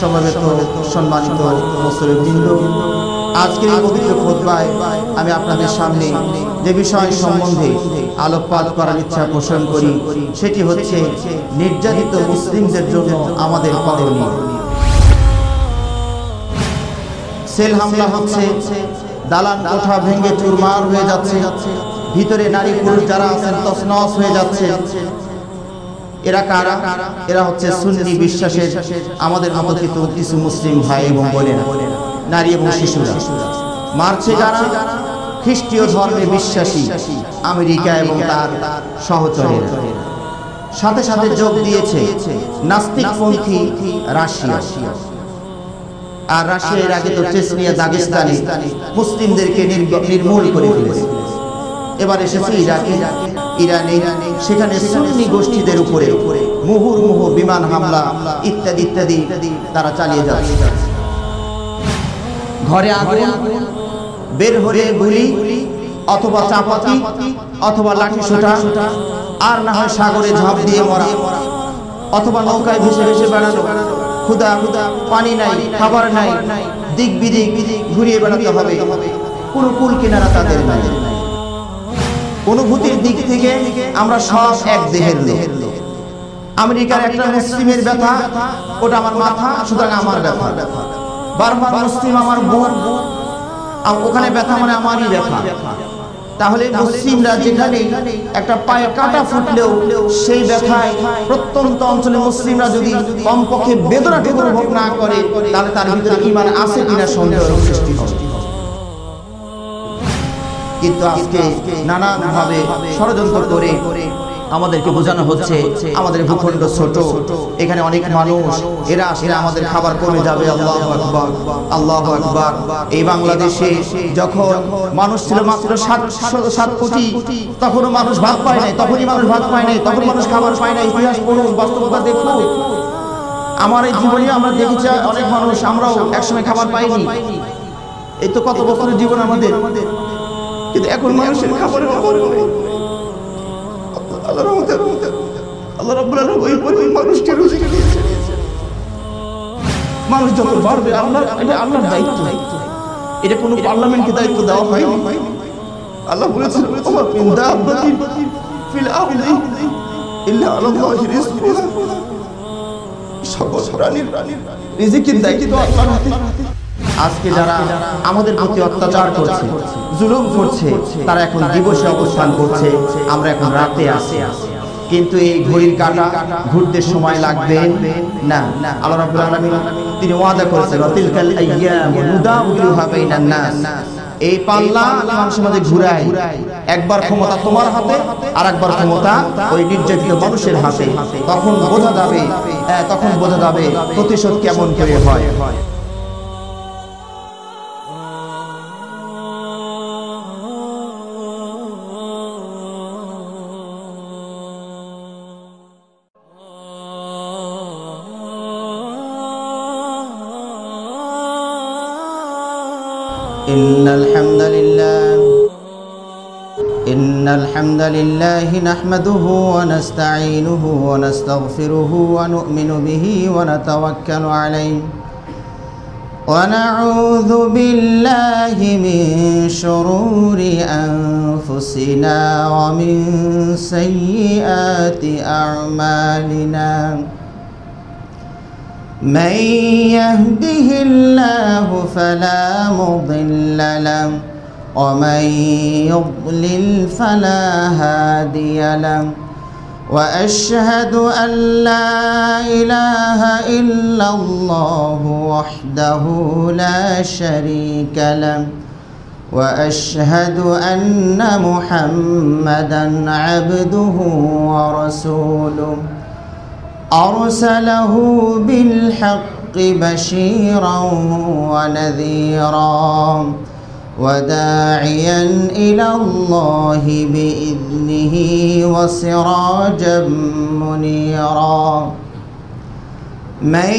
সমবেত সম্মানিত মুসলিমবৃন্দ, আজকের এই পবিত্র খুতবায় আমি আপনাদের সামনে যে বিষয় সম্বন্ধে আলোকপাত করার ইচ্ছা পোষণ করি সেটি হচ্ছে নির্যাতিত মুসলিমদের জন্য আমাদের করণীয়। সেল হামলা হচ্ছে, দালান কোঠা ভেঙে চুরমার হয়ে যাচ্ছে, ভিতরে নারী পুরুষ যারা আছেন তছনছ হয়ে যাচ্ছে। এরা কারা? এরা হচ্ছে সুন্নি বিশ্বাসের আমাদের মতো কিছু মুসলিম ভাই এবং বোনেরা, নারী এবং শিশুরা। মারছে যারা খ্রিস্টীয় ধর্মে বিশ্বাসী আমেরিকা এবং তার সহচরেরা। সাথে সাথে যোগ দিয়েছে নাস্তিকপন্থী রাশিয়া। আর রাশিয়ার আগে তো চেচনিয়া, দাগেস্তানে মুসলিমদেরকে নির্মূল করে ফেলেছে। এবার এসেছে ইরাকে, ইরানে, সেখানে সুন্নি গোষ্ঠীদের উপরে মুহুর্মুহু বিমান হামলা ইত্যাদি ইত্যাদি তারা চালিয়ে যাচ্ছে। ঘরে আগুন, বের হলে গুলি অথবা চাপাতি অথবা লাঠি সোটা, আর না হয় সাগরে ঝাঁপ দিয়ে মরা, অথবা নৌকায় ভেসে ভেসে বেড়ানো। ক্ষুধা, পানি নাই, খাবার নাই, দিক বিদিক ঘুরিয়ে বেড়াতে হবে, কোনো কুল কিনারা তাদের নাই। অনুভূতির দিক থেকে আমরা সব এক দেহের লোক। আমেরিকার একটা মুসলিমের ব্যথা, ওটা আমার মাথা, সুতরাং আমার ব্যথা। বারবার মুসলিম আমার বোন, ওখানে ব্যথা মানে আমারই ব্যথা। তাহলে মুসলিমরা যেখানে একটা পায়ে কাটা ফুটলেও সেই ব্যথায় প্রত্যন্ত অঞ্চলে মুসলিমরা যদি কমপক্ষে বেদনাটুকু অনুভব না করে, তাহলে তার ভিতরে ঈমান আছে কিনা সন্দেহ সৃষ্টি হবে। কিন্তু আজকে নানানভাবে ষড়যন্ত্র করে আমাদেরকে বোঝানো হচ্ছে আমাদের ভূখণ্ড ছোট, এখানে অনেক মানুষ, এরা আসলে আমাদের খাবার কমে যাবে। আল্লাহু আকবার, আল্লাহু আকবার। এই বাংলাদেশে যখন মানুষ ছিল মাত্র 7 কোটি, তখনও মানুষ ভাত পায় নাই, তখনই মানুষ ভাত পায় নাই, তখন মানুষ খাবার পায় না। ইতিহাস পড়ুন, বাস্তবতা দেখুন। আমার এই জীবনে আমরা দেখেছি অনেক মানুষ, আমরাও একসময় খাবার পাইনি। এই তো কত বছরের জীবন আমাদের, কিন্তু এখন মানুষের খাবারের অভাব নেই। আল্লাহ রাব্বুল আলামিন ওই পরিমাণ মানুষকে রুজি দিয়েছে। মানুষ যত বাড়বে, এটা আল্লাহর দায়িত্ব, এটা কোনো পার্লামেন্টকে দায়িত্ব দেওয়া হয়। আল্লাহ বলেছেন, ওমা মিন দাব্বাতিন ফিল আরদি ইল্লা আলাল্লাহি রিজকুহা। সকল প্রাণীর রিজিকের দায়িত্ব আল্লাহর হাতে। আজকে যারা আমাদের প্রতি অত্যাচার করছে, জুলুম করছে, তারা এখন দিবসে অবস্থান করছে, আমরা এখন রাতে আছি। কিন্তু এই ঘড়ির কাঁটা ঘুরতে সময় লাগবে না। আল্লাহ রাব্বুল আলামিন তিনি ওয়াদা করেছেন, তিলকাল আইয়ামু নুদাউলুহা বাইনান নাস। এই পাল্লা মানুষের মাঝে ঘুরায়, একবার ক্ষমতা তোমার হাতে আর একবার ক্ষমতা ওই নির্যাতিত মানুষের হাতে। তখন বোঝা যাবে প্রতিশোধ কেমন করে হয়। إن الحمد لله نحمده ونستعينه ونستغفره ونؤمن به ونتوكل عليه ونعوذ بالله من شرور أنفسنا ومن سيئات أعمالنا من يهده الله فلا مضل له ومن يضلل فلا هادي له وأشهد أن لا إله إلا الله وحده لا شريك له وأشهد أن محمدًا عبده ورسوله أرسله بالحق بشيرا ونذيرا وداعيا إلى الله بإذنه وسراجا منيرا من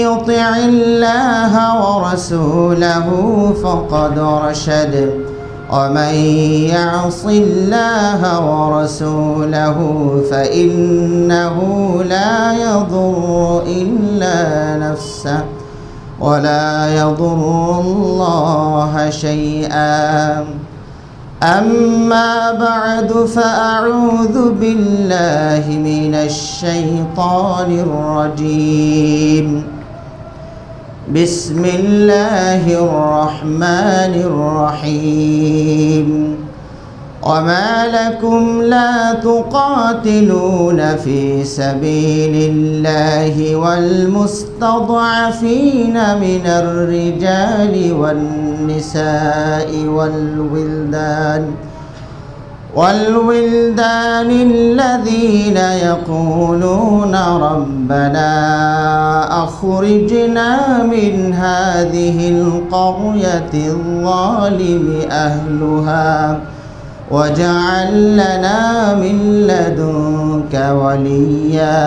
يطع الله ورسوله فقد رشد ومن يعص الله ورسوله فإنه لا يضر إلا نفسه ولا يضر الله شيئا أما بعد فأعوذ بالله من الشيطان الرجيم بسم الله الرحمن الرحيم وما لكم لا تقاتلون في سبيل الله والمستضعفين من الرجال والنساء والولدان الذين يقولون ربنا أخرجنا من هذه القرية الظالم أهلها واجعل لنا من لدنك وليا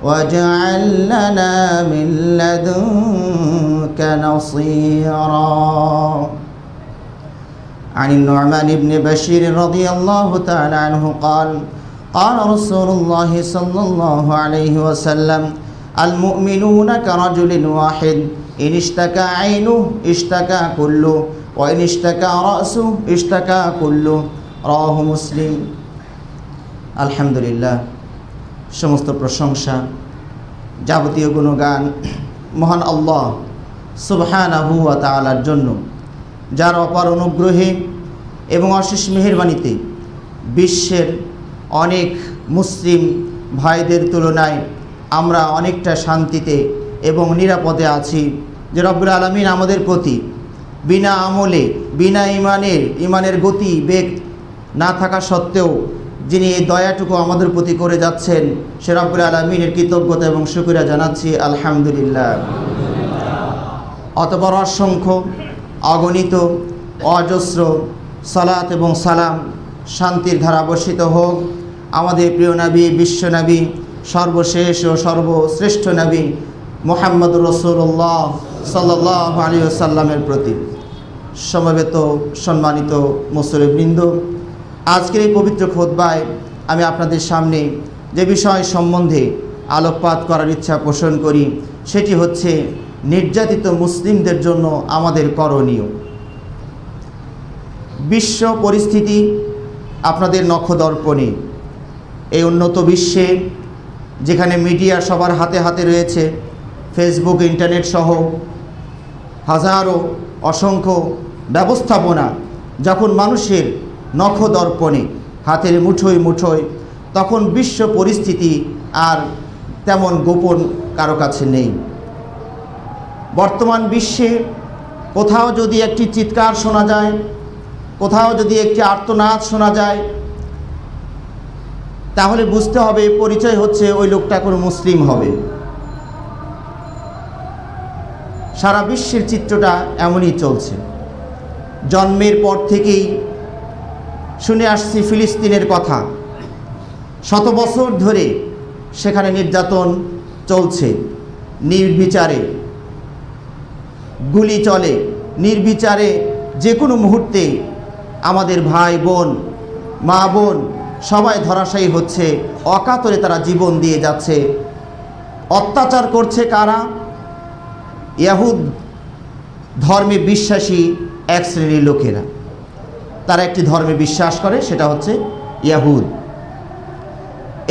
واجعل لنا من لدنك نصيرا. عن النعمان بن بشير رضي الله تعالى عنه قال قال رسول الله صلى الله عليه وسلم المؤمنون كرجل واحد إن اشتكى عينه اشتكى كله وإن اشتكى رأسه اشتكى كله রাওয়াহু মুসলিম। আলহামদুলিল্লাহ, সমস্ত প্রশংসা যাবতীয় গুণগান মহান আল্লাহ সুবহানাহু ওয়া তাআলার জন্য, যার অপার অনুগ্রহে এবং অশেষ মেহেরবানিতে বিশ্বের অনেক মুসলিম ভাইদের তুলনায় আমরা অনেকটা শান্তিতে এবং নিরাপদে আছি। যে রব্বুল আলামিন আমাদের প্রতি বিনা আমলে বিনা ইমানের গতি বেগ না থাকা সত্ত্বেও যিনি এই দয়াটুকু আমাদের প্রতি করে যাচ্ছেন, সে রব্বুল আলামিনের কৃতজ্ঞতা এবং শুকরিয়া জানাচ্ছি আলহামদুলিল্লাহ। অতঃপর অসংখ্য অগণিত অজস্র সালাত এবং সালাম শান্তির ধারা বর্ষিত হোক আমাদের প্রিয় নবী, বিশ্ব নবী, সর্বশেষ ও সর্বশ্রেষ্ঠ নবী মুহাম্মদুর রাসূলুল্লাহ সাল্লাল্লাহু আলাইহি ওয়াসাল্লামের প্রতি। সমবেত সম্মানিত মুসলিমবৃন্দ, আজকের এই পবিত্র খুতবায় আমি আপনাদের সামনে যে বিষয় সম্বন্ধে আলোকপাত করার ইচ্ছা পোষণ করি সেটি হচ্ছে নির্যাতিত মুসলিমদের জন্য আমাদের করণীয়। বিশ্ব পরিস্থিতি আপনাদের নখদর্পণে। এই উন্নত বিশ্বে যেখানে মিডিয়া সবার হাতে হাতে রয়েছে, ফেসবুক, ইন্টারনেট সহ হাজারো অসংখ্য ব্যবস্থাপনা যখন মানুষের নখদর্পণে হাতের মুঠোয় মুঠোয়, তখন বিশ্ব পরিস্থিতি আর তেমন গোপন কারো কাছে নেই। বর্তমান বিশ্বে কোথাও যদি একটি চিৎকার শোনা যায়, কোথাও যদি একটি আর্তনাদ শোনা যায়, তাহলে বুঝতে হবে পরিচয় হচ্ছে ওই লোকটা কোনো মুসলিম হবে। সারা বিশ্বের চিত্রটা এমনই চলছে। জন্মের পর থেকেই শুনে আসছি ফিলিস্তিনের কথা। শত বছর ধরে সেখানে নির্যাতন চলছে, নির্বিচারে গুলি চলে, নির্বিচারে যে কোনো মুহূর্তে আমাদের ভাই বোন, মা বোন সবাই ধরাশায়ী হচ্ছে, অকাতরে তারা জীবন দিয়ে যাচ্ছে। অত্যাচার করছে কারা? ইহুদ ধর্মে বিশ্বাসী এক শ্রেণীর লোকেরা। তারা একটি ধর্মে বিশ্বাস করে, সেটা হচ্ছে ইহুদ।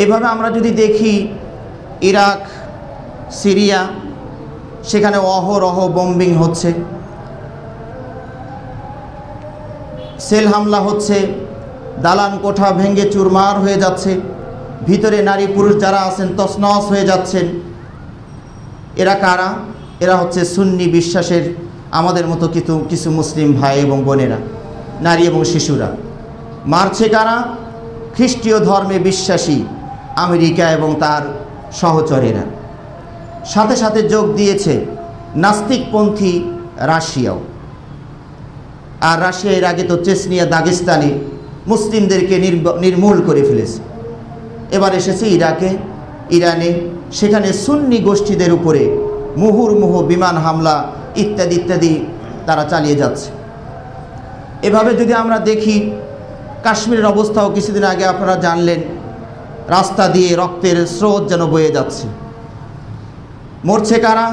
এভাবে আমরা যদি দেখি ইরাক, সিরিয়া, সেখানে অহরহ বোম্বিং হচ্ছে, সেল হামলা হচ্ছে, দালান কোঠা ভেঙে চুরমার হয়ে যাচ্ছে, ভিতরে নারী পুরুষ যারা আছেন তছনছ হয়ে যাচ্ছেন। এরা কারা? এরা হচ্ছে সুন্নি বিশ্বাসের আমাদের মতো কিছু মুসলিম ভাই এবং বোনেরা, নারী এবং শিশুরা। মারছে কারা? খ্রিস্টীয় ধর্মে বিশ্বাসী আমেরিকা এবং তার সহচরেরা। সাথে সাথে যোগ দিয়েছে নাস্তিকপন্থী রাশিয়াও। আর রাশিয়া এর আগে তো চেচনিয়া, দাগেস্তানে মুসলিমদেরকে নির্মূল করে ফেলেছে। এবার এসেছে ইরাকে, ইরানে, সেখানে সুন্নি গোষ্ঠীদের উপরে মুহুর্মুহু বিমান হামলা ইত্যাদি ইত্যাদি তারা চালিয়ে যাচ্ছে। এভাবে যদি আমরা দেখি, কাশ্মীরের অবস্থাও কিছুদিন আগে আপনারা জানলেন, রাস্তা দিয়ে রক্তের স্রোত যেন বয়ে যাচ্ছে। মরছে কারা?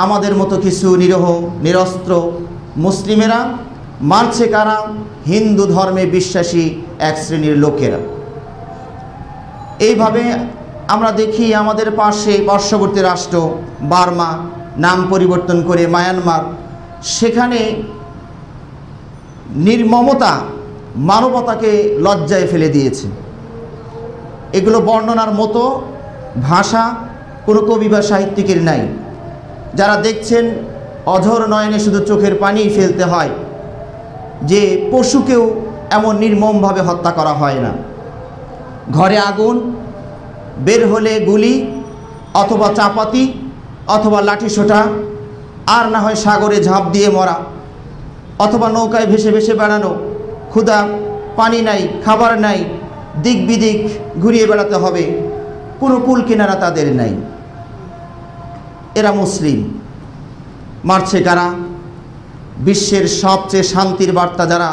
আমাদের মতো কিছু নিরহ নিরস্ত্র মুসলিমেরা, মারছে কারা? হিন্দু ধর্মে বিশ্বাসী এক শ্রেণীর লোকেরা। এইভাবে আমরা দেখি আমাদের পাশে পার্শ্ববর্তী রাষ্ট্র বার্মা, নাম পরিবর্তন করে মায়ানমার, সেখানে নির্মমতা মানবতাকে লজ্জায় ফেলে দিয়েছে। এগুলো বর্ণনার মতো ভাষা কোনো কবি বা সাহিত্যিকের নাই। যারা দেখছেন অঝর নয়নে শুধু চোখের পানিই ফেলতে হয় যে পশুকেও এমন নির্মমভাবে হত্যা করা হয় না। ঘরে আগুন, বের হলে গুলি অথবা চাপাতি অথবা লাঠিসোঁটা, আর না হয় সাগরে ঝাঁপ দিয়ে মরা, অথবা নৌকায় ভেসে ভেসে বেড়ানো। ক্ষুধা, পানি নাই, খাবার নাই, দিক বিদিক ঘুরিয়ে বেড়াতে হবে, কোনো কুল কিনারা তাদের নাই। এরা মুসলিম। মারছে কারা? বিশ্বের সবচেয়ে শান্তির বার্তা যারা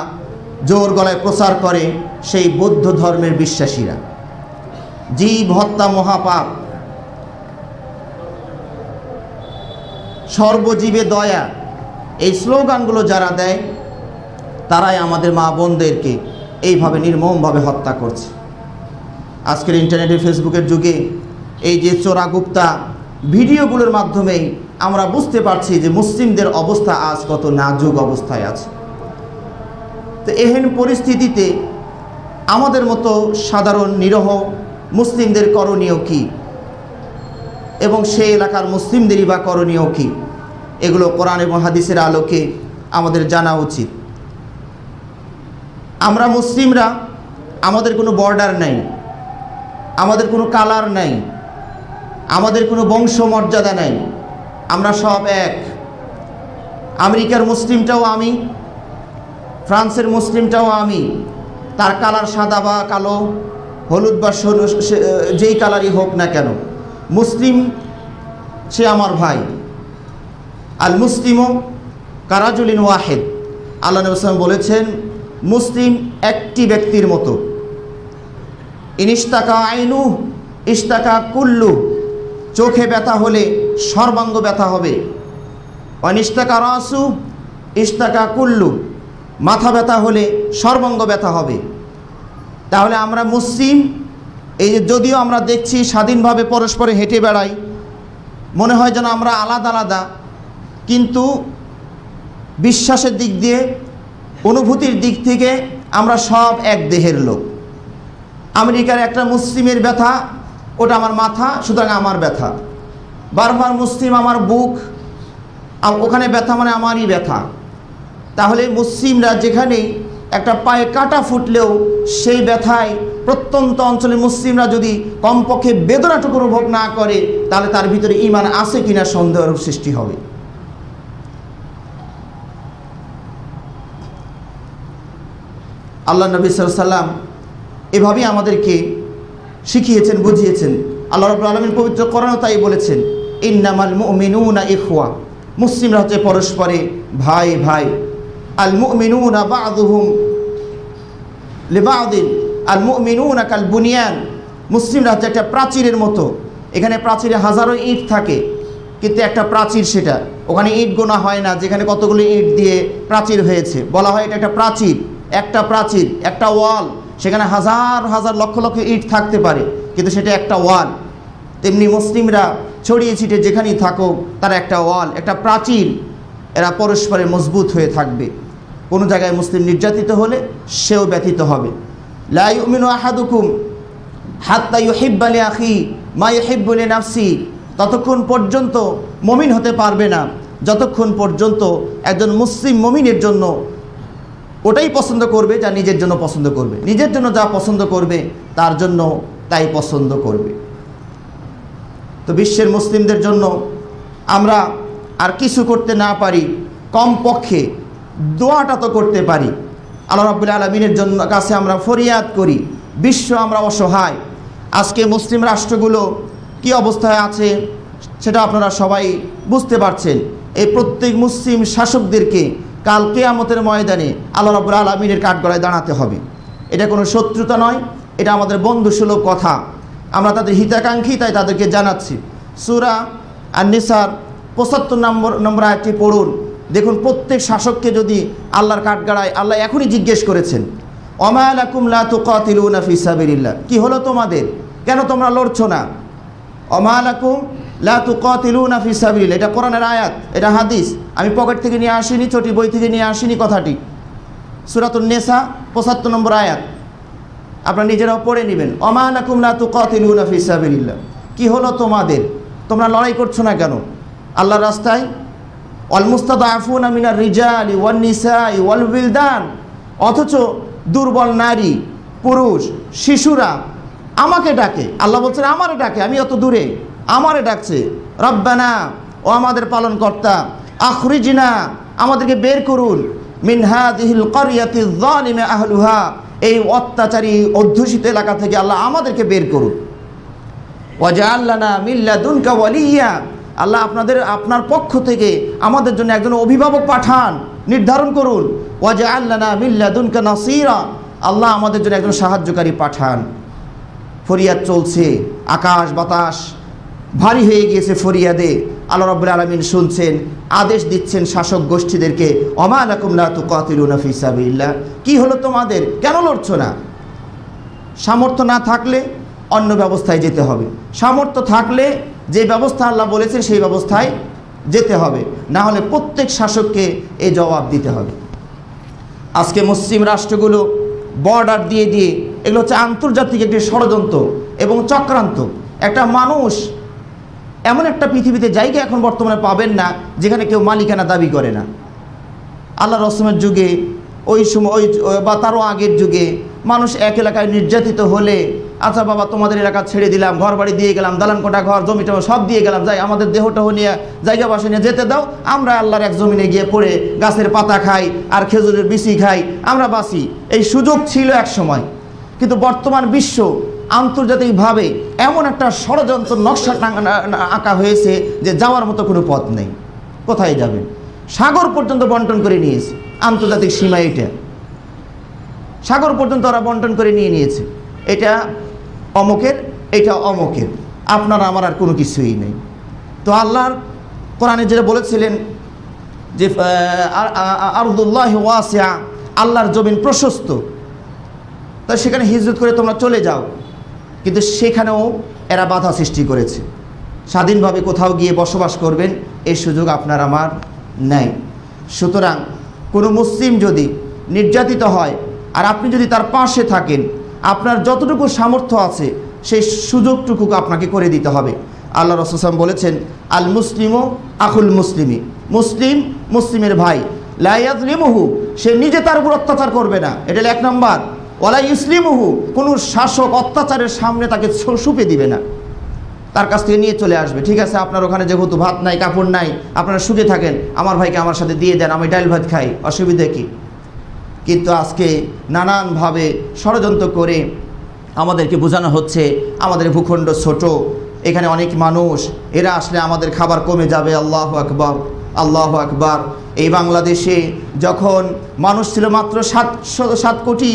জোর গলায় প্রচার করে সেই বৌদ্ধ ধর্মের বিশ্বাসীরা। জীব হত্যা মহাপাপ, সর্বজীবে দয়া, এই স্লোগানগুলো যারা দেয় তারাই আমাদের মা বোনদেরকে এইভাবে নির্মমভাবে হত্যা করছে। আজকের ইন্টারনেটের ফেসবুকের যুগে এই যে চোরাগুপ্তা ভিডিওগুলোর মাধ্যমেই আমরা বুঝতে পারছি যে মুসলিমদের অবস্থা আজ কত নাজুক অবস্থায় আছে। তো এহেন পরিস্থিতিতে আমাদের মতো সাধারণ নিরহ মুসলিমদের করণীয় কি, এবং সেই এলাকার মুসলিমদেরই বা করণীয় কি, এগুলো কোরআন এবং হাদিসের আলোকে আমাদের জানা উচিত। আমরা মুসলিমরা, আমাদের কোনো বর্ডার নাই, আমাদের কোনো কালার নাই, আমাদের কোনো বংশ মর্যাদা নাই, আমরা সব এক। আমেরিকার মুসলিমটাও আমি, ফ্রান্সের মুসলিমটাও আমি, তার কালার সাদা বা কালো, হলুদ বা যেই কালারই হোক না কেন, মুসলিম সে আমার ভাই। আল মুসলিমও কারাজুলিন ওয়াহেদ, আল্লাহ নবী সাল্লাল্লাহু আলাইহি ওয়াসাল্লাম বলেছেন মুসলিম একটি ব্যক্তির মতো। ইনিস্তাকা আইনু ইস্তাকা কুল্লু, চোখে ব্যথা হলে সর্বাঙ্গ ব্যথা হবে। অনিস্তাকা রাসু ইস্তাকা কুল্লু, মাথা ব্যথা হলে সর্বাঙ্গ ব্যথা হবে। তাহলে আমরা মুসলিম, এই যে যদিও আমরা দেখছি স্বাধীনভাবে পরস্পরে হেঁটে বেড়াই, মনে হয় যেন আমরা আলাদা আলাদা, কিন্তু বিশ্বাসের দিক দিয়ে, অনুভূতির দিক থেকে আমরা সব এক দেহের লোক। আমেরিকার একটা মুসলিমের ব্যথা ওটা আমার মাথা, সুতরাং আমার ব্যথা। বারবার মুসলিম আমার বুক, ওখানে ব্যথা মানে আমারই ব্যথা। তাহলে মুসলিমরা যেখানেই একটা পায়ে কাটা ফুটলেও সেই ব্যথায় প্রত্যন্ত অঞ্চলের মুসলিমরা যদি কমপক্ষে বেদনাটুকু অনুভব না করে, তাহলে তার ভিতরে ঈমান আছে কিনা সন্দেহের সৃষ্টি হবে। আল্লাহ নবী সাল্লাল্লাহু আলাইহি ওয়াসাল্লাম এভাবেই আমাদেরকে শিখিয়েছেন, বুঝিয়েছেন। আল্লাহ রাব্বুল আলামিন পবিত্র কোরআনে তাই বলেছেন, ইন্নামাল মুমিনুনা ইখওয়া, মুসলিমরা হচ্ছে পরস্পরে ভাই ভাই। আল মুমিনুনা বা'দুহুম লিবা'দিন, আল মুমিনুনা কাল বুনিয়ান, মুসলিমরা হচ্ছে একটা প্রাচীরের মতো। এখানে প্রাচীরে হাজারো ইট থাকে, কিন্তু একটা প্রাচীর, সেটা ওখানে ইট গোনা হয় না যেখানে কতগুলো ইট দিয়ে প্রাচীর হয়েছে। বলা হয় এটা একটা প্রাচীর, একটা প্রাচীর, একটা ওয়াল। সেখানে হাজার হাজার লক্ষ লক্ষ ইট থাকতে পারে, কিন্তু সেটা একটা ওয়াল। তেমনি মুসলিমরা ছড়িয়ে ছিটিয়ে যেখানেই থাকুক, তারা একটা ওয়াল, একটা প্রাচীর। এরা পরস্পরে মজবুত হয়ে থাকবে। কোনো জায়গায় মুসলিম নির্যাতিত হলে সেও ব্যথিত হবে। লা ইউমিনু আহাদুকুম হাত্তা ইউহিব্বা লিআখি মা ইউহিব্বু লিনাফসি, ততক্ষণ পর্যন্ত মুমিন হতে পারবে না যতক্ষণ পর্যন্ত একজন মুসলিম মুমিনের জন্য ওটাই পছন্দ করবে যা নিজের জন্য পছন্দ করবে। নিজের জন্য যা পছন্দ করবে তার জন্য তাই পছন্দ করবে। তো বিশ্বের মুসলিমদের জন্য আমরা আর কিছু করতে না পারি, কমপক্ষে দোয়াটা তো করতে পারি। আল্লাহ রাব্বুল আলামিনের জন্য কাছে আমরা ফরিয়াদ করি। বিশ্ব আমরা অসহায়। আজকে মুসলিম রাষ্ট্রগুলো কি অবস্থায় আছে সেটা আপনারা সবাই বুঝতে পারছেন। এই প্রত্যেক মুসলিম শাসকদেরকে কাল কিয়ামতের ময়দানে আল্লাহ রাব্বুল আলামিনের কাঠগড়ায় দাঁড়াতে হবে। এটা কোনো শত্রুতা নয়, এটা আমাদের বন্ধুসুলভ কথা। আমরা তাদের হিতাকাঙ্ক্ষী, তাই তাদেরকে জানাচ্ছি। সূরা আন-নিসার 75 নম্বর আয়াতটি পড়ুন। দেখুন, প্রত্যেক শাসককে যদি আল্লাহর কাঠগড়ায় আল্লাহ এখনই জিজ্ঞেস করেছেন, ওমা লাকুম লা তুকাতিলুনা ফি সাবিলিল্লাহ, কি হলো তোমাদের, কেন তোমরা লড়ছো না? ওমা লাকুম লা তুকাতিলুনা ফি সাবিলিল্লাহ, এটা কোরআনের আয়াত, এটা হাদিস, আমি পকেট থেকে নিয়ে আসিনি, ছোটি বই থেকে নিয়ে আসিনি কথাটি। সূরাতুন নিসা 75 নম্বর আয়াত, আপনারা নিজেরাও পড়ে নেবেন। ওমা লাকুম লা তুকাতিলুনা ফি সাবিলিল্লাহ, কি হলো তোমাদের, তোমরা লড়াই করছো না কেন আল্লাহর রাস্তায়? ওয়াল মুস্তাদআফুনা মিনার রিজালি ওয়ান নিসাই ওয়াল বিলদান, অথচ দুর্বল নারী, পুরুষ, শিশুরা আমাকে ডাকে। আল্লাহ বলছেন আমারে ডাকে, আমি অত দূরে, আমারে ডাকছে। রব্বানা, ও আমাদের পালনকর্তা, আখরিজনা, আমাদেরকে বের করুন, মিন হাযিহিল ক্বরিয়াতিয যালিমি আহলুহা, এই অত্যাচারী অধ্যুষিত এলাকা থেকে আল্লাহ আমাদেরকে বের করুন। ওয়াজআল লানা মিন লাদুনকা ওয়ালিয়্যা, আল্লাহ আপনার পক্ষ থেকে আমাদের জন্য একজন অভিভাবক পাঠান, নির্ধারণ করুন। ওয়াজআল লানা মিন লাদুনকা নাসীরা, আল্লাহ আমাদের জন্য একজন সাহায্যকারী পাঠান। ফরিয়াদ চলছে, আকাশ বাতাস ভারী হয়ে গিয়েছে ফরিয়াদে। আল্লাহ রাব্বুল আলামিন শুনছেন, আদেশ দিচ্ছেন শাসক গোষ্ঠীদেরকে, ওমা লাকুম লা তুকাতিলুনা ফি সাবিলিল্লাহ, কি হলো তোমাদের, কেন লড়ছো না? সামর্থ্য না থাকলে অন্য ব্যবস্থায় যেতে হবে, সামর্থ্য থাকলে যে ব্যবস্থা আল্লাহ বলেছেন সেই ব্যবস্থায় যেতে হবে, না হলে প্রত্যেক শাসককে এই জবাব দিতে হবে। আজকে মুসলিম রাষ্ট্রগুলো বর্ডার দিয়ে দিয়ে, এগুলো হচ্ছে আন্তর্জাতিক একটি ষড়যন্ত্র এবং চক্রান্ত। একটা মানুষ, এমন একটা পৃথিবীতে জায়গা এখন বর্তমানে পাবেন না যেখানে কেউ মালিকানা দাবি করে না। আল্লাহ রসুলের যুগে, ওই সময় বা তারও আগের যুগে মানুষ এক এলাকায় নির্যাতিত হলে, আচ্ছা বাবা তোমাদের এলাকা ছেড়ে দিলাম, ঘর বাড়ি দিয়ে গেলাম, দালান কোটা ঘর জমিটা সব দিয়ে গেলাম, যাই আমাদের দেহটাহ নিয়ে জায়গা বাসা নিয়ে যেতে দাও, আমরা আল্লাহর এক জমিনে গিয়ে পড়ে গাছের পাতা খাই আর খেজুরের বিচি খাই, আমরা বাঁচি। এই সুযোগ ছিল এক সময়, কিন্তু বর্তমান বিশ্ব আন্তর্জাতিকভাবে এমন একটা ষড়যন্ত্র নকশা আঁকা হয়েছে যে যাওয়ার মতো কোনো পথ নেই। কোথায় যাবেন? সাগর পর্যন্ত বন্টন করে নিয়েছে, আন্তর্জাতিক সীমা এটা, সাগর পর্যন্ত ওরা বন্টন করে নিয়েছে। এটা অমুকের, এটা অমুকের, আপনার আমার আর কোনো কিছুই নেই। তো আল্লাহর কোরআনে যেটা বলেছিলেন যে আরদুল্লাহি ওয়াসিআ, আল্লাহর জমিন প্রশস্ত, তাই সেখানে হিজরত করে তোমরা চলে যাও, কিন্তু সেখানেও এরা বাধা সৃষ্টি করেছে। স্বাধীনভাবে কোথাও গিয়ে বসবাস করবেন এই সুযোগ আপনার আমার নেই। সুতরাং কোনো মুসলিম যদি নির্যাতিত হয় আর আপনি যদি তার পাশে থাকেন, আপনার যতটুকু সামর্থ্য আছে সেই সুযোগটুকু আপনাকে করে দিতে হবে। আল্লাহ রাসূল সাল্লাল্লাহু আলাইহি ওয়াসাল্লাম বলেছেন, আল মুসলিমু আখুল মুসলিমি, মুসলিম মুসলিমের ভাই, লা ইয়াজলিমুহু, সে নিজে তার উপর অত্যাচার করবে না, এটা 1 নম্বর। ওয়ালা ইসলিমুহু, কোনো শাসক অত্যাচারের সামনে তাকে সুপে দিবে না, তার কাছ থেকে নিয়ে চলে আসবে। ঠিক আছে, আপনার ওখানে যেহেতু ভাত নাই, কাপড় নাই, আপনারা সুখে থাকেন, আমার ভাইকে আমার সাথে দিয়ে দেন, আমি ডাল ভাত খাই, অসুবিধা কি? কিন্তু আজকে নানানভাবে ষড়যন্ত্র করে আমাদেরকে বোঝানো হচ্ছে আমাদের ভূখণ্ড ছোট, এখানে অনেক মানুষ, এরা আসলে আমাদের খাবার কমে যাবে। আল্লাহু আকবার, আল্লাহু আকবার। এই বাংলাদেশে যখন মানুষ ছিল মাত্র 7 কোটি,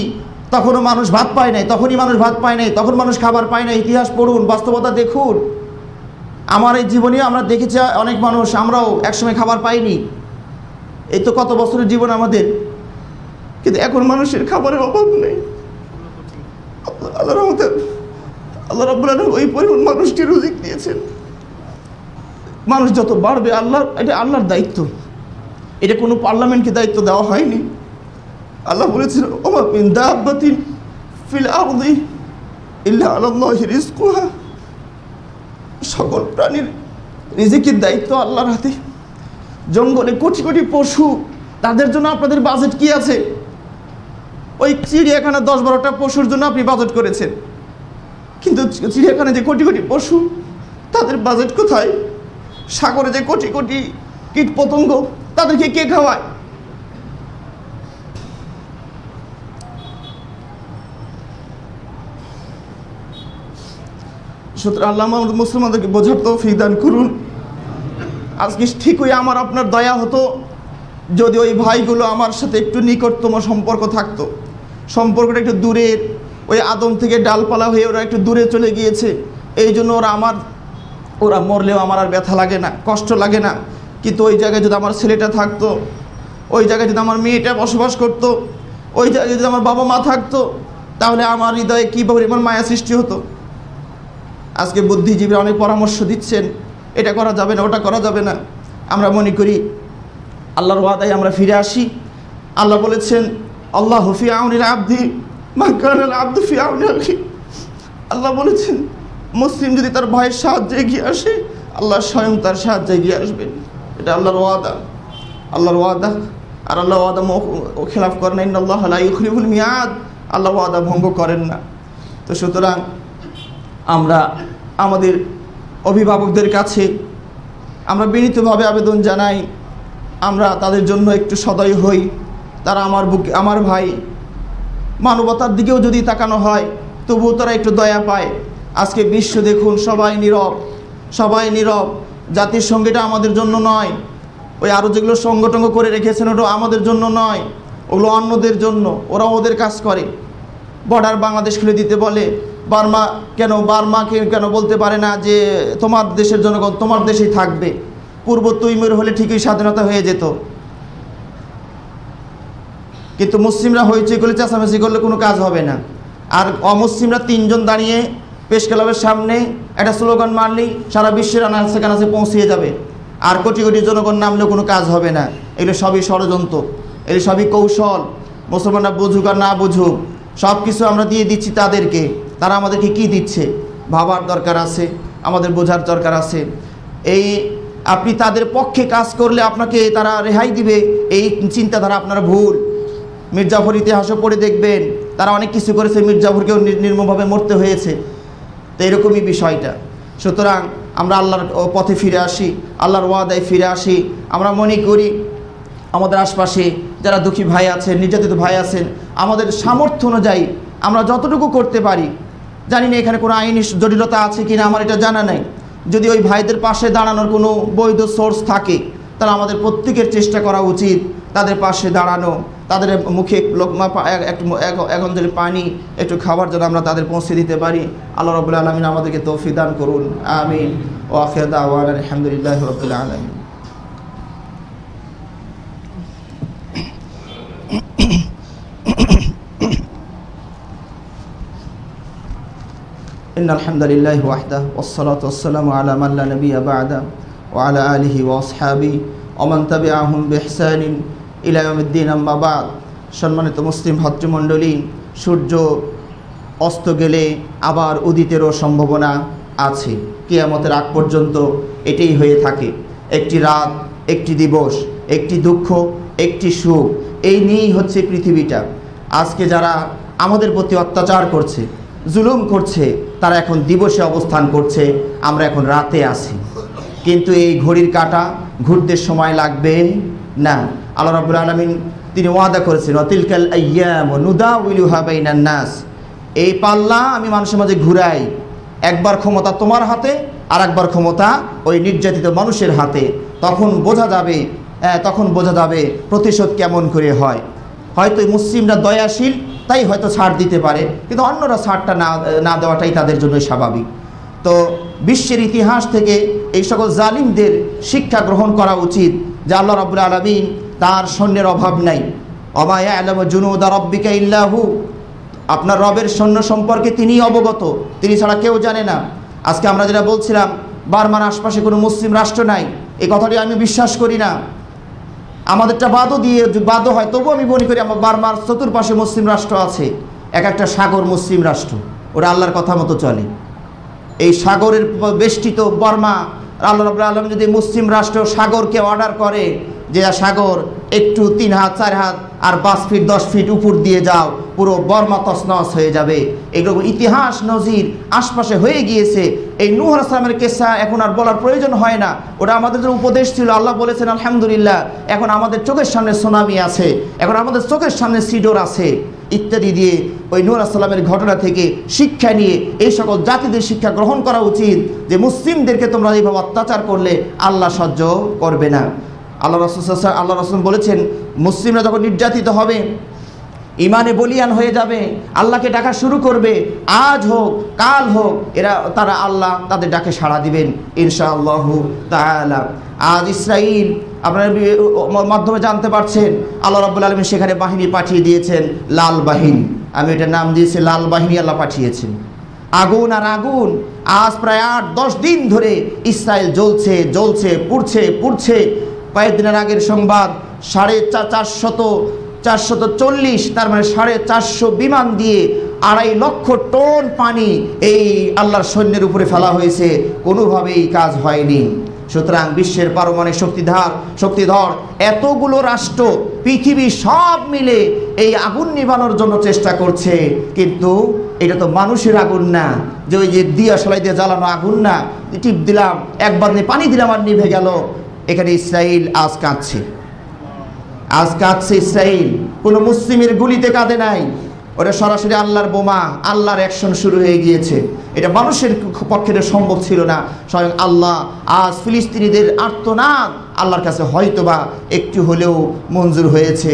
তখনও মানুষ ভাত পায় নাই, তখনই মানুষ ভাত পায় নাই, তখন মানুষ খাবার পায় না। ইতিহাস পড়ুন, বাস্তবতা দেখুন। আমার এই জীবনে আমরা দেখেছি অনেক মানুষ, আমরাও একসময় খাবার পাইনি। এই তো কত বছরের জীবন আমাদের, কিন্তু এখন মানুষের খাবারের অভাব নেই। আল্লাহর রহমতে আল্লাহ রাব্বুল আলামিন ওই পরিমাণ মানুষকে রুজিক দিয়েছেন। মানুষ যত বাড়বে, এটা আল্লাহর দায়িত্ব, এটা কোনো পার্লামেন্টকে দায়িত্ব দেওয়া হয়নি। আল্লাহ বলেছেন, ওমা মিন দাব্বাতিন ফিল আরদি ইল্লা আলাল্লাহি রিজকুহা, সকল প্রাণীর রিজিকের দায়িত্ব আল্লাহর হাতে। জঙ্গলে কোটি কোটি পশু, তাদের জন্য আপনাদের বাজেট কি আছে? ওই চিড়িয়াখানা 10-12টা পশুর জন্য আপনি বাজেট করেছেন, কিন্তু চিড়িয়াখানায় যে কোটি কোটি পশু, তাদের বাজেট কোথায়? সাগরে যে কোটি কোটি কীট পতঙ্গ, তাদেরকে কে খাওয়ায়? সুতরাং আল্লাহ আমাদের মুসলমানদেরকে বোঝার তৌফিক দান করুন। আজকে ঠিকই আমার আপনার দয়া হতো যদি ওই ভাইগুলো আমার সাথে একটু নিকটতম সম্পর্ক থাকতো, সম্পর্কটা একটু দূরের, ওই আদম থেকে ডালপালা হয়ে ওরা একটু দূরে চলে গিয়েছে, এই জন্য ওরা মরলেও আমার আর ব্যথা লাগে না, কষ্ট লাগে না। কিন্তু ওই জায়গায় যদি আমার ছেলেটা থাকতো, ওই জায়গায় যদি আমার মেয়েটা বসবাস করতো, ওই জায়গায় যদি আমার বাবা মা থাকতো, তাহলে আমার হৃদয়ে কী পরিমাণ মায়া সৃষ্টি হতো। আজকে বুদ্ধিজীবীরা অনেক পরামর্শ দিচ্ছেন, এটা করা যাবে না, ওটা করা যাবে না। আমরা মনে করি আল্লাহর ওয়াদায় আমরা ফিরে আসি। আল্লাহ বলেছেন, আল্লাহু ফি আউনিল আবদি মা কানাল আবদু ফি আউনি আখি। আল্লাহ বলেছেন, মুসলিম যদি তার ভাইয়ের সাহায্যে এগিয়ে আসে, আল্লাহ স্বয়ং তার সাহায্যে এগিয়ে আসবেন। এটা আল্লাহর ওয়াদা, আল্লাহর ওয়াদা। আর আল্লাহ ওয়াদা খেলাফ করেন না, ইন্নাল্লাহ লা ইউখলিফুল মিয়াদ, আল্লাহ ওয়াদা ভঙ্গ করেন না। তো সুতরাং আমরা আমাদের অভিভাবকদের কাছে আমরা বিনীতভাবে আবেদন জানাই, আমরা তাদের জন্য একটু সদয় হই। তারা আমার ভাই, মানবতার দিকেও যদি তাকানো হয় তবুও তারা একটু দয়া পায়। আজকে বিশ্ব দেখুন, সবাই নীরব, সবাই নীরব। জাতিসংঘটা আমাদের জন্য নয়, ওই আরও যেগুলো সংগঠন করে রেখেছেন ওটা আমাদের জন্য নয়, ওগুলো অন্যদের জন্য। ওরা ওদের কাজ করে। বর্ডার বাংলাদেশ খুলে দিতে বলে, বার্মাকে কেন বলতে পারে না যে তোমার দেশের জনগণ তোমার দেশেই থাকবে? পূর্ব তৈমুর হলে ঠিকই স্বাধীনতা হয়ে যেত। কিন্তু মুসলিমরা হইচই করলে, চেঁচামেচি করলে কোনো কাজ হবে না। আর অমুসলিমরা 3 জন দাঁড়িয়ে প্রেস ক্লাবের সামনে একটা স্লোগান মারলেই সারা বিশ্বের আনাচে কানাচে পৌঁছিয়ে যাবে। আর কোটি কোটি জনগণ নামলেও কোনো কাজ হবে না। এগুলো সবই ষড়যন্ত্র, এগুলো সবই কৌশল। মুসলমানরা বুঝুক আর না বুঝুক, সব কিছু আমরা দিয়ে দিচ্ছি তাদেরকে। তারা আমাদেরকে কি দিচ্ছে ভাবার দরকার আছে, আমাদের বোঝার দরকার আছে। এই আপনি তাদের পক্ষে কাজ করলে আপনাকে তারা রেহাই দিবে, এই চিন্তাধারা আপনারা ভুল। মির্জাফর ইতিহাসও পড়ে দেখবেন, তারা অনেক কিছু করেছে, মির্জাফরকেও নির্মমভাবে মরতে হয়েছে। তো এরকমই বিষয়টা। সুতরাং আমরা আল্লাহর পথে ফিরে আসি, আল্লাহর ওয়াদায় ফিরে আসি। আমরা মনে করি আমাদের আশপাশে যারা দুঃখী ভাই আছেন, নির্যাতিত ভাই আছেন, আমাদের সামর্থ্য অনুযায়ী আমরা যতটুকু করতে পারি, জানি না এখানে কোনো আইনি জটিলতা আছে কি না, আমার এটা জানা নাই। যদি ওই ভাইদের পাশে দাঁড়ানোর কোনো বৈধ সোর্স থাকে, তাহলে আমাদের প্রত্যেকের চেষ্টা করা উচিত তাদের পাশে দাঁড়ানো, তাদের মুখে লোকমা এক অঞ্জলি পানি, একটু খাবার যেন আমরা তাদের পৌঁছে দিতে পারি। আল্লাহ রাব্বুল আলামিন আমাদেরকে তৌফিক দান করুন, আমিন। ওয়া আখিরু দাওয়ানা আলহামদুলিল্লাহি রাব্বিল আলামিন। ইন্নাল হামদালিল্লাহি ওয়াহদাহু ওয়াসসালাতু ওয়াসসালামু আলা মান লা নাবিয়্যা বা'দা ওয়া আলা আলিহি ওয়া আসহাবিহি ওয়া মান তাবি'আহুম বিইহসানিন ইলা ইয়াউমিদ্দিন, আম্মা বা'দ। সম্মানিত মুসলিম ভাতৃমণ্ডলী, সূর্য অস্ত গেলে আবার উদিতেরও সম্ভাবনা আছে। কিয়ামতের আগ পর্যন্ত এটাই হয়ে থাকে। একটি রাত, একটি দিবস, একটি দুঃখ, একটি সুখ, এই নিয়েই হচ্ছে পৃথিবীটা। আজকে যারা আমাদের প্রতি অত্যাচার করছে, জুলুম করছে, তারা এখন দিবসে অবস্থান করছে, আমরা এখন রাতে আছি। কিন্তু এই ঘড়ির কাঁটা ঘুরতে সময় লাগবে না। আল্লাহ রাব্বুল আলামিন তিনি ওয়াদা করেছেন, ওয়াতিলকাল আইয়ামু নুদাউিলুহা বাইনান নাস, এই পাল্লা আমি মানুষের মাঝে ঘুরাই। একবার ক্ষমতা তোমার হাতে, আর একবার ক্ষমতা ওই নির্যাতিত মানুষের হাতে। তখন বোঝা যাবে প্রতিশোধ কেমন করে হয়। হয়তো মুসলিমরা দয়াশীল, তাই হয়তো ছাড় দিতে পারে, কিন্তু অন্যরা ছাড়টা না দেওয়াটাই তাদের জন্য স্বাভাবিক। তো বিশ্বের ইতিহাস থেকে এই সকল জালিমদের শিক্ষা গ্রহণ করা উচিত যে আল্লাহ রাব্বুল আলামিন তার সৈন্যের অভাব নাই। ওমা ইয়ালামু জুনুদা রাব্বিকা ইল্লা হু, আপনার রবের সৈন্য সম্পর্কে তিনিই অবগত, তিনি ছাড়া কেউ জানে না। আজকে আমরা যেটা বলছিলাম, বার্মার আশপাশে কোনো মুসলিম রাষ্ট্র নাই, এই কথাটি আমি বিশ্বাস করি না। আমাদেরটা বাদও হয়, তবুও আমি মনে করি আমার বার্মার চতুর্পাশে মুসলিম রাষ্ট্র আছে। এক একটা সাগর মুসলিম রাষ্ট্র, ওরা আল্লাহর কথা মতো চলে। এই সাগরের বেষ্টিত বর্মা, আল্লাহ রাব্বুল আলামিন যদি মুসলিম রাষ্ট্র সাগরকে অর্ডার করে যে সাগর একটু 3 হাত 4 হাত আর 5 ফিট 10 ফিট উপর দিয়ে যাও, পুরো বর্মা তছনছ হয়ে যাবে। এগুলো ইতিহাস নজির আশপাশে হয়ে গিয়েছে। এই নূহ আলাইহিস সালামের কিসসা এখন আর বলার প্রয়োজন হয় না, ওটা আমাদের জন্য উপদেশ ছিল। আল্লাহ বলেছেন আলহামদুলিল্লাহ, এখন আমাদের চোখের সামনে সুনামি আছে, এখন আমাদের চোখের সামনে সিডর আছে ইত্যাদি দিয়ে ওই নূহ আলাইহিস সালামের ঘটনা থেকে শিক্ষা নিয়ে এই সকল জাতিদের শিক্ষা গ্রহণ করা উচিত যে মুসলিমদেরকে তোমরা এইভাবে অত্যাচার করলে আল্লাহ সহ্য করবে না। আল্লাহ রাসূল বলেছেন, মুসলিমরা যখন নির্যাতিত হবে ইমানে বলিয়ান হয়ে যাবে, আল্লাহকে ডাকা শুরু করবে, আজ হোক কাল হোক তারা আল্লাহ তাদের ডাকে সাড়া দিবেন ইনশাআল্লাহু তাআলা। আজ ইসরাইল আপনার মাধ্যমে জানতে পারছেন আল্লাহ রাব্বুল আলামিন সেখানে বাহিনী পাঠিয়ে দিয়েছেন, লাল বাহিনী। আমি এটার নাম দিয়েছি লাল বাহিনী, আল্লাহ পাঠিয়েছেন। আগুন আর আগুন, আজ প্রায় 8-10 দিন ধরে ইসরায়েল জ্বলছে জ্বলছে পুড়ছে পুড়ছে। কয়েকদিনের আগের সংবাদ 440, তার মানে 450 বিমান দিয়ে 2.5 লক্ষ টন পানি এই আল্লাহর সৈন্যের উপরে ফেলা হয়েছে, কোনোভাবেই কাজ হয়নি। সুতরাং বিশ্বের পারমাণবিক শক্তিধর এতগুলো রাষ্ট্র, পৃথিবী সব মিলে এই আগুন নিভানোর জন্য চেষ্টা করছে, কিন্তু এটা তো মানুষের আগুন না, যে ওই যে দিয়া সলাই দিয়ে জ্বালানো আগুন না, টিপ দিলাম একবার পানি দিলাম আর নিভে গেল। এখানে ইসরাইল আজ কাঁদছে ইসরাইল। কোনো মুসলিমের গুলিতে কাঁদে নাই, ওটা সরাসরি আল্লাহর বোমা, আল্লাহর অ্যাকশন শুরু হয়ে গিয়েছে। এটা মানুষের পক্ষে সম্ভব ছিল না, স্বয়ং আল্লাহ। আজ ফিলিস্তিনিদের আর্তনাদ আল্লাহর কাছে হয়তোবা একটু হলেও মঞ্জুর হয়েছে।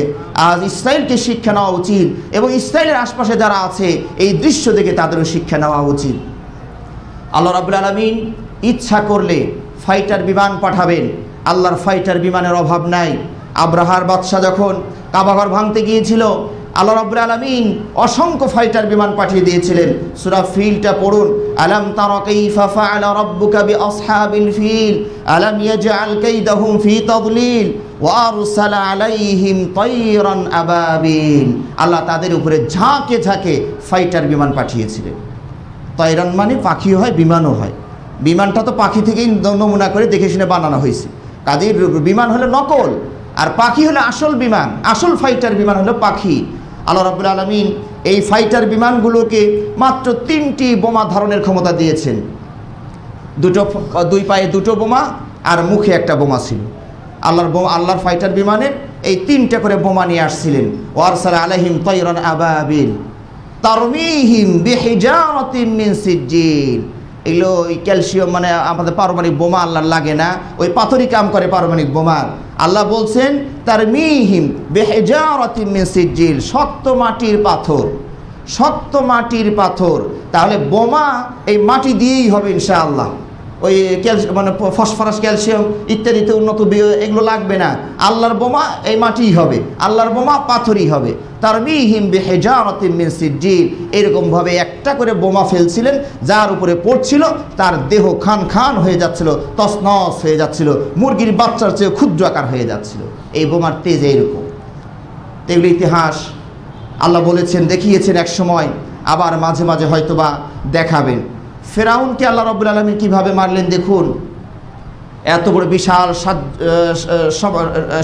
আজ ইসরায়েলকে শিক্ষা নেওয়া উচিত, এবং ইসরায়েলের আশপাশে যারা আছে এই দৃশ্য দেখে তাদেরও শিক্ষা নেওয়া উচিত। আল্লাহ রাব্বুল আলামিন ইচ্ছা করলে ফাইটার বিমান পাঠাবেন, আল্লাহর ফাইটার বিমানের অভাব নাই। আব্রাহার বাদশাহ যখন কাবাঘর ভাঙতে গিয়েছিল, আল্লাহ রাব্বুল আলামিন অসংখ্য ফাইটার বিমান পাঠিয়ে দিয়েছিলেন। সূরা ফিলটা পড়ুন, আলাম তারা কাইফা ফাআলা রাব্বুকা বিআসহাবিল ফিল আলাম ইয়াজআল কাইদাহুম ফি তাদলিল ওয়া আরসালা আলাইহিম তায়রান আবাবিল। আল্লাহ তাদের উপরে ঝাঁকে ঝাঁকে ফাইটার বিমান পাঠিয়েছিলেন। তায়রান মানে পাখি হয়, বিমানও হয়। বিমানটা তো পাখি থেকেই নমুনা করে দেখে শুনে বানানো হয়েছে, কাদের বিমান হলো নকল, আর পাখি হলো আসল বিমান। আসল ফাইটার বিমান হলো পাখি। আল্লাহ রাব্বুল আলামিন এই ফাইটার বিমানগুলোকে মাত্র 3টি বোমা ধারণের ক্ষমতা দিয়েছেন। 2 পায়ে 2টো বোমা আর মুখে 1টা বোমা ছিল। আল্লাহর ফাইটার বিমানের এই 3টা করে বোমা নিয়ে আসছিলেন। ওয়ারসালা আলাইহিম তায়রান আবাবিল তারমিহিম বিহিজারাতিন মিন সিজ্জিল। এগুলো ওই ক্যালসিয়াম, মানে আমাদের পারমাণবিক বোমা আল্লাহর লাগে না, ওই পাথরই কাম করে পারমাণবিক বোমা। আল্লাহ বলছেন তারমিহিম বিহিজারাতিন মিন সিজ্জিল, শক্ত মাটির পাথর, শক্ত মাটির পাথর। তাহলে বোমা এই মাটি দিয়েই হবে ইনশাআল্লাহ। ওই ক্যালসিয়াম মানে ফসফরাস, ক্যালসিয়াম ইত্যাদিতে উন্নত এগুলো লাগবে না। আল্লাহর বোমা এই মাটিই হবে, আল্লাহর বোমা পাথরই হবে। তারমিহিম বিহিজারাতিন মিন সিজ্জিল, এরকমভাবে একটা করে বোমা ফেলছিলেন, যার উপরে পড়ছিল তার দেহ খান খান হয়ে যাচ্ছিল, তছনছ হয়ে যাচ্ছিল, মুরগির বাচ্চার চেয়ে ক্ষুদ্র আকার হয়ে যাচ্ছিল। এই বোমার তেজ এইরকম। এগুলো ইতিহাস আল্লাহ বলেছেন, দেখিয়েছেন এক সময়, আবার মাঝে মাঝে হয়তোবা দেখাবেন। ফেরাউনকে আল্লাহ রাব্বুল আলামিন কিভাবে মারলেন দেখুন। এত বড় বিশাল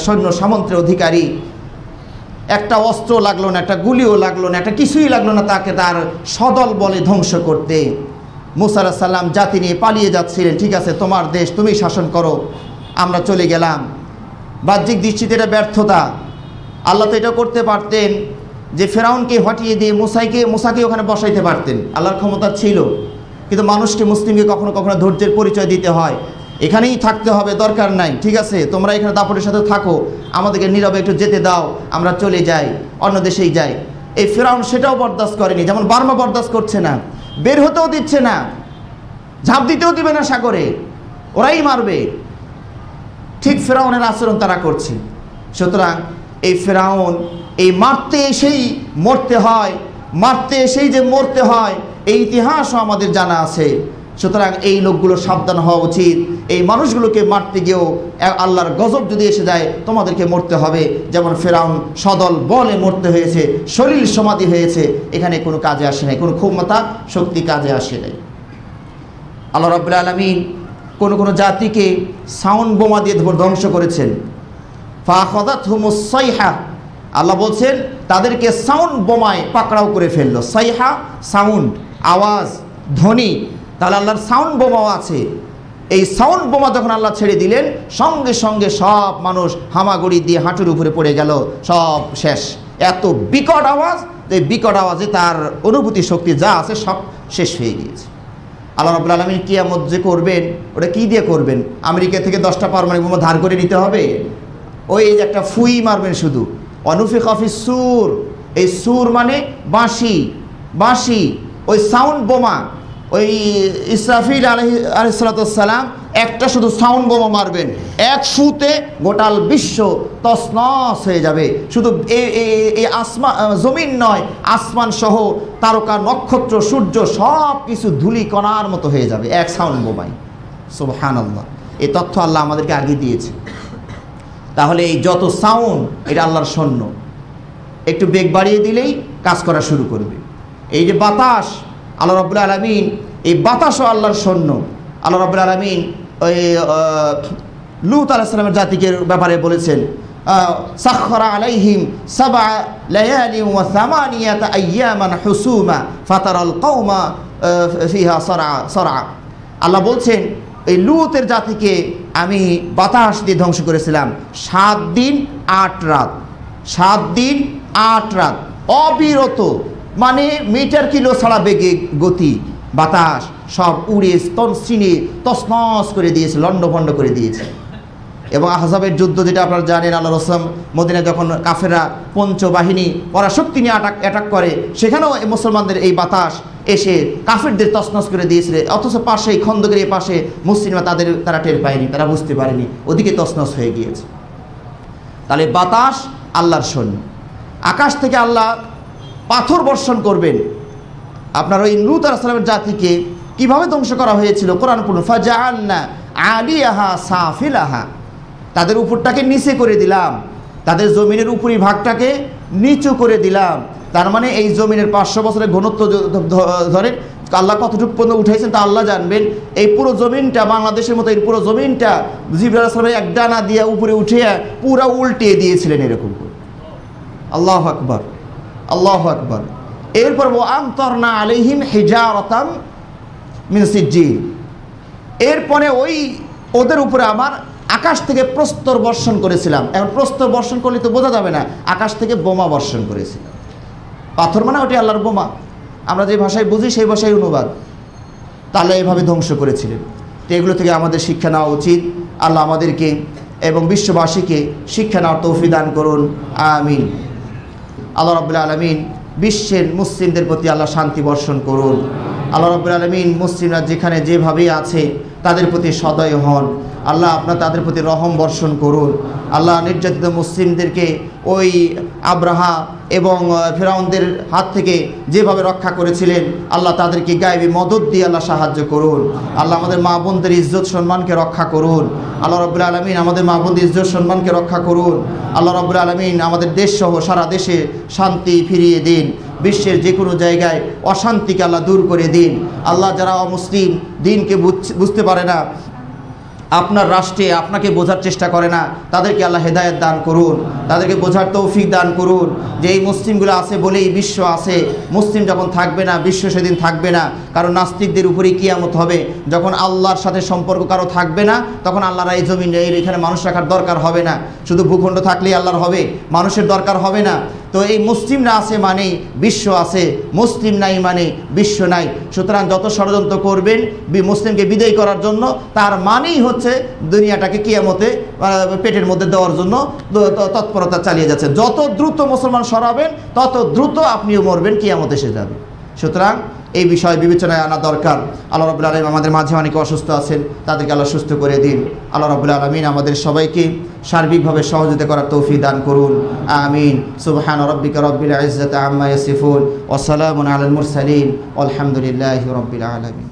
সৈন্য সামন্তের অধিকারী, একটা অস্ত্র লাগলো না, একটা গুলিও লাগলো না, একটা কিছুই লাগলো না তাকে তার সদল বলে ধ্বংস করতে। মুসা আলাইহিস সালাম জাতি নিয়ে পালিয়ে যাচ্ছিলেন, ঠিক আছে তোমার দেশ তুমি শাসন করো, আমরা চলে গেলাম। বাহ্যিক দৃষ্টিতে এটা ব্যর্থতা। আল্লাহ তো এটা করতে পারতেন যে ফেরাউনকে হটিয়ে দিয়ে মুসাকে ওখানে বসাইতে পারতেন, আল্লাহর ক্ষমতা ছিল। কিন্তু মানুষকে, মুসলিমকে কখনো কখনো ধৈর্যের পরিচয় দিতে হয়। এখানেই থাকতে হবে, দরকার নাই, ঠিক আছে তোমরা এখানে দাপটের সাথে থাকো, আমাদেরকে নীরবে একটু যেতে দাও, আমরা চলে যাই, অন্য দেশেই যাই। এই ফেরাউন সেটাও বরদাস্ত করেনি, যেমন বার্মা বরদাস্ত করছে না, বের হতেও দিচ্ছে না, ঝাঁপ দিতেও দিবে না সাগরে, ওরাই মারবে। ঠিক ফেরাউনের আচরণ তারা করছে। সুতরাং এই ফেরাউন, এই মারতে এসেই মরতে হয়, মারতে এসেই যে মরতে হয়, এই ইতিহাসও আমাদের জানা আছে। সুতরাং এই লোকগুলো সাবধান হওয়া উচিত। এই মানুষগুলোকে মারতে গিয়েও আল্লাহর গজব যদি এসে যায়, তোমাদেরকে মরতে হবে। যেমন ফেরাউন সদল বলে মরতে হয়েছে, শরীর সমাধি হয়েছে, এখানে কোনো কাজে আসে নাই, কোনো ক্ষমতা শক্তি কাজে আসে নাই। আল্লাহ রাব্বুল আলামিন কোনো জাতিকে সাউন্ড বোমা দিয়ে ধ্বংস করেছেন। ফাখাযাতহুমুস সাইহা, আল্লাহ বলছেন তাদেরকে সাউন্ড বোমায় পাকড়াও করে ফেললো। সাইহা সাউন্ড, আওয়াজ, ধ্বনি। তাহলে আল্লাহর সাউন্ড বোমাও আছে। এই সাউন্ড বোমা যখন আল্লাহ ছেড়ে দিলেন, সঙ্গে সঙ্গে সব মানুষ হামাগুড়ি দিয়ে হাঁটুর উপরে পড়ে গেল, সব শেষ। এত বিকট আওয়াজ, যে বিকট আওয়াজে তার অনুভূতি শক্তি যা আছে সব শেষ হয়ে গিয়েছে। আল্লাহ রাব্বুল আলামিন কিয়ামত যে করবেন, ওটা কি দিয়ে করবেন? আমেরিকা থেকে 10টা পারমাণবিক বোমা ধার করে নিতে হবে? ওই যে একটা ফুই মারবেন শুধু, অনুফিখা ফিস সূর, এই সুর মানে বাঁশি, বাঁশি ওই সাউন্ড বোমা। ওই ইসরাফিল আলাইহিসসালাম একটা শুধু সাউন্ড বোমা মারবেন, এক ফুতে গোটাল বিশ্ব তছনছ হয়ে যাবে। শুধু এই আসমান জমিন নয়, আসমান সহ তারকা নক্ষত্র সূর্য সব কিছু ধুলি কণার মতো হয়ে যাবে এক সাউন্ড বোমায়। সুবহানাল্লাহ, এই তথ্য আল্লাহ আমাদেরকে আগে দিয়েছে। তাহলে এই যত সাউন্ড এটা আল্লাহর সৈন্য, একটু বেগ বাড়িয়ে দিলেই কাজ করা শুরু করবে। এই যে বাতাস, আল্লাহ রাব্বুল আলামিন এই বাতাসও আল্লাহর সৈন্য। আল্লাহ রাব্বুল আলামিন ওই লূত আলাইহিস সালামের জাতিকে ব্যাপারে বলেছেন, সাখখারা আলাইহিম সাবআ লায়ালি ওয়া সামানিয়াতা আইয়ামান হুসুমা ফাতারাল কওমা ফিহা সারআ। আল্লাহ বলছেন এই লূতের জাতিকে আমি বাতাস দিয়ে ধ্বংস করেছিলাম 7 দিন 8 রাত, 7 দিন 8 রাত অবিরত, মানে মিটার কিলো ছাড়া বেগে গতি। বাতাস সব উড়ে ছিঁড়ে তছনছ করে দিয়েছে, লণ্ডভণ্ড করে দিয়েছে। এবং আহজাবের যুদ্ধ যেটা আপনারা জানেন, আল্লাহ রাসূল মদিনায় যখন কাফেররা পঞ্চবাহিনী পরাশক্তি নিয়ে অ্যাটাক করে, সেখানেও মুসলমানদের এই বাতাস এসে কাফেরদের তছনছ করে দিয়েছিল। অথচ পাশেই খন্দকের এই পাশে মুসলিমরা তারা টের পায়নি, তারা বুঝতে পারেনি, ওদিকে তছনছ হয়ে গিয়েছে। তাহলে বাতাস আল্লাহর সৈন্য। আকাশ থেকে আল্লাহ পাথর বর্ষণ করবেন। আপনার ওই লূত আলাইহিস সালামের জাতিকে কিভাবে ধ্বংস করা হয়েছিল কোরআন পড়ুন, ফাজআলনা আলিয়াহা সাফিলাহা, তাদের উপরটাকে নিচে করে দিলাম, তাদের জমিনের উপরি ভাগটাকে নিচু করে দিলাম। তার মানে এই জমিনের 500 বছরের ঘনত্ব ধরে আল্লাহ কতটুকু পর্যন্ত উঠাইছেন তা আল্লাহ জানবেন। এই পুরো জমিনটা বাংলাদেশের মতো এই পুরো জমিনটা জিবরাইল আলাইহিস সালাম এক ডানা দিয়ে উপরে উঠে পুরো উল্টে দিয়েছিলেন এরকম করে। আল্লাহু আকবার, আল্লাহু আকবার। এরপর ওয়া আমতারনা আলাইহিম হিজারাতাম মিন সিজ্জিল, এরপরে ওই ওদের উপরে আমার আকাশ থেকে প্রস্তর বর্ষণ করেছিলাম। এখন প্রস্তর বর্ষণ করলে তো বোঝা যাবে না, আকাশ থেকে বোমা বর্ষণ করেছিলাম। পাথর মানে ওটি আল্লাহর বোমা, আমরা যে ভাষায় বুঝি সেই ভাষায় অনুবাদ। তাহলে এভাবে ধ্বংস করেছিলেন। তো এগুলো থেকে আমাদের শিক্ষা নেওয়া উচিত। আল্লাহ আমাদেরকে এবং বিশ্ববাসীকে শিক্ষা নেওয়ার তৌফিক দান করুন, আমিন। আল্লাহ রাব্বুল আলামিন বিশ্বের মুসলিমদের প্রতি আল্লাহ শান্তি বর্ষণ করুন। আল্লাহ রাব্বুল আলামিন মুসলিমরা যেখানে যেভাবে আছে তাদের প্রতি সদয় হন। আল্লাহ আপনার তাদের প্রতি রহম বর্ষণ করুন। আল্লাহ নির্যাতিত মুসলিমদেরকে ওই আব্রাহা এবং ফেরাউনদের হাত থেকে যেভাবে রক্ষা করেছিলেন, আল্লাহ তাদেরকে গায়েবী মদদ দিয়ে আল্লাহ সাহায্য করুন। আল্লাহ আমাদের মা বোনদের ইজ্জত সম্মানকে রক্ষা করুন। আল্লাহ রাব্বুল আলামিন আমাদের মা বোনদের ইজ্জত সম্মানকে রক্ষা করুন। আল্লাহ রাব্বুল আলামিন আমাদের দেশসহ সারা দেশে শান্তি ফিরিয়ে দিন। বিশ্বের যে কোনো জায়গায় অশান্তিকে আল্লাহ দূর করে দিন। আল্লাহ যারা অমুসলিম, দিনকে বুঝতে পারে না, আপনার রাষ্ট্রে আপনাকে বোঝার চেষ্টা করে না, তাদেরকে আল্লাহ হেদায়েত দান করুন, তাদেরকে বোঝার তৌফিক দান করুন যে এই মুসলিমগুলো আছে বলেই বিশ্ব আছে। মুসলিম যখন থাকবে না, বিশ্ব সেদিন থাকবে না। কারণ নাস্তিকদের উপরেই কিয়ামত হবে। যখন আল্লাহর সাথে সম্পর্ক কারো থাকবে না, তখন আল্লাহর এই জমিন এখানে মানুষ রাখার দরকার হবে না। শুধু ভূখণ্ড থাকলেই আল্লাহর হবে, মানুষের দরকার হবে না। তো এই মুসলিমরা আছে মানেই বিশ্ব আছে, মুসলিম নাই মানে বিশ্ব নাই। সুতরাং যত ষড়যন্ত্র করবেন মুসলিমকে বিদায় করার জন্য, তার মানেই হচ্ছে দুনিয়াটাকে কিয়ামতে পেটের মধ্যে দেওয়ার জন্য তৎপরতা চালিয়ে যাচ্ছে। যত দ্রুত মুসলমান সরাবেন তত দ্রুত আপনিও মরবেন, কিয়ামত এসে যাবে। সুতরাং এই বিষয় বিবেচনায় আনা দরকার। আল্লাহ রাব্বুল আলামিন আমাদের মাঝে অনেকে অসুস্থ আছেন, তাদেরকে আল্লাহ সুস্থ করে দিন। আল্লাহ রাব্বুল আলামিন আমাদের সবাইকে সার্বিকভাবে সহযোগিতা করার তৌফিক দান করুন, আমিন। সুবহান রাব্বিকা রাব্বিল ইজ্জাতি আম্মা ইয়াসিফুন ওয়া সালামুন আলাল মুরসালিন ওয়ালহামদুলিল্লাহি রাব্বিল আলামিন।